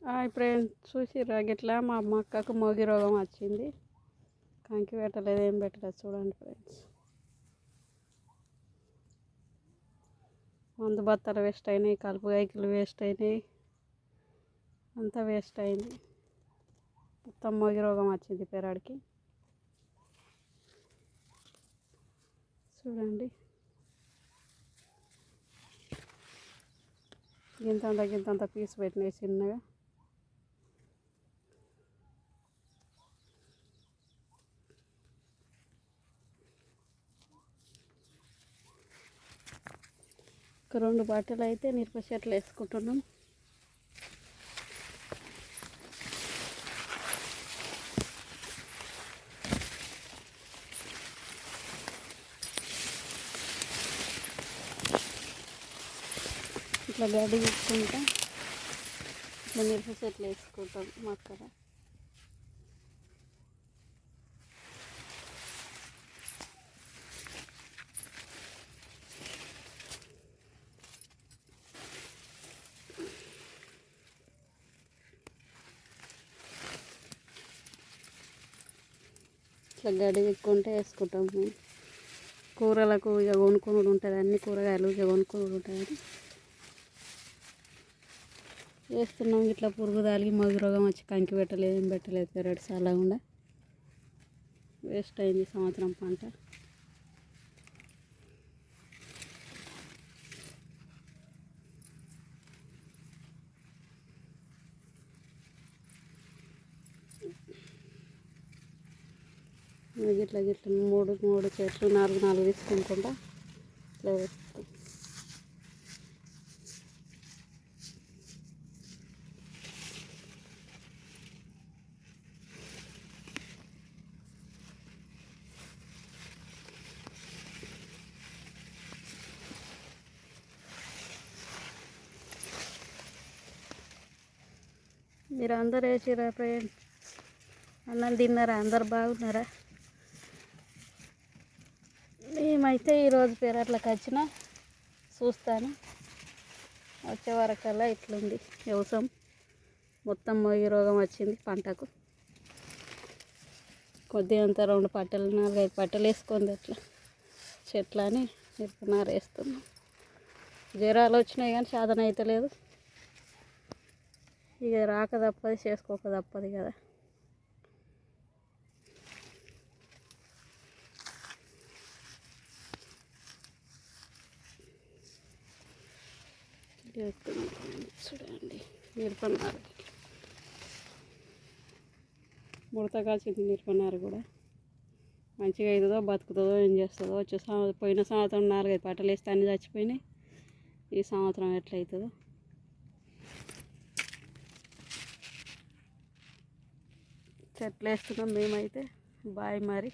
ఇప్పుడు చూసిర్రా గిట్లా మా అక్కకు మోగి రోగం వచ్చింది. కంకి పెట్టలేదు, ఏం పెట్టలేదు. చూడండి ఫ్రెండ్స్, మందు బత్తాలు వేస్ట్ అయినాయి, కలుపు గైకులు వేస్ట్ అయినాయి, అంతా వేస్ట్ అయింది. మొత్తం మోగి రోగం వచ్చింది పెరడికి. చూడండి, గింతంత పీస్ పెట్టినాయి చిన్నగా. ఒక 2 బట్టలు అయితే మిరప చెట్లు వేసుకుంటున్నాం. ఇట్లా గడ్డి తీసుకుంటా ఇట్లా మిరప చెట్లు వేసుకుంటాం అక్కడ. ఇట్లా గడ్డి తిక్కుంటే వేసుకుంటాము. కూరలకు ఇక కొనుక్కొని ఉంటుంది, అన్ని కూరగాయలు ఇక కొనుక్కొని ఉంటుంది. వేస్తున్నాం. ఇట్లా పురుగు దాలిగి మోగి రోగం వచ్చి కంకి పెట్టలేదు, ఏం పెట్టలేదు. పెరడు చాలా కూడా వేస్ట్ అయింది సంవత్సరం పంట. గిట్లా 3 చెట్లు 4 తీసుకుంటా ఇట్లా వేస్తాం. మీరు అందరు వేసిరా ఫ్రెండ్స్? అన్నం తిన్నారా? అందరు బాగున్నారా? మేమైతే ఈరోజు పెరట్లోకి వచ్చిన చూస్తాను. వచ్చే వరకల్లా ఇట్లుంది వ్యవసాయం. మొత్తం మోగి రోగం వచ్చింది పంటకు. కొద్దిగా అంతా 2 పట్టలు 4-5 పట్టలు వేసుకుంది అట్లా చెట్లని మిరపనార వేస్తున్నాం. జ్వరాలు వచ్చినాయి కానీ సాధన అయితే లేదు. ఇక రాక తప్పది, చేసుకోక తప్పదు కదా. చూడండి, మిరపనార ముడత కాల్చింది. మిరపనార కూడా మంచిగా అవుతుందో బతుకుతుందో ఏం చేస్తుందో. పోయిన సంవత్సరం 4-5 పట్టలు వేస్తే అన్నీ చచ్చిపోయినాయి. ఈ సంవత్సరం ఎట్లయితుందో. చెట్లు వేస్తున్నాం మేమైతే. బాయ్ మరి.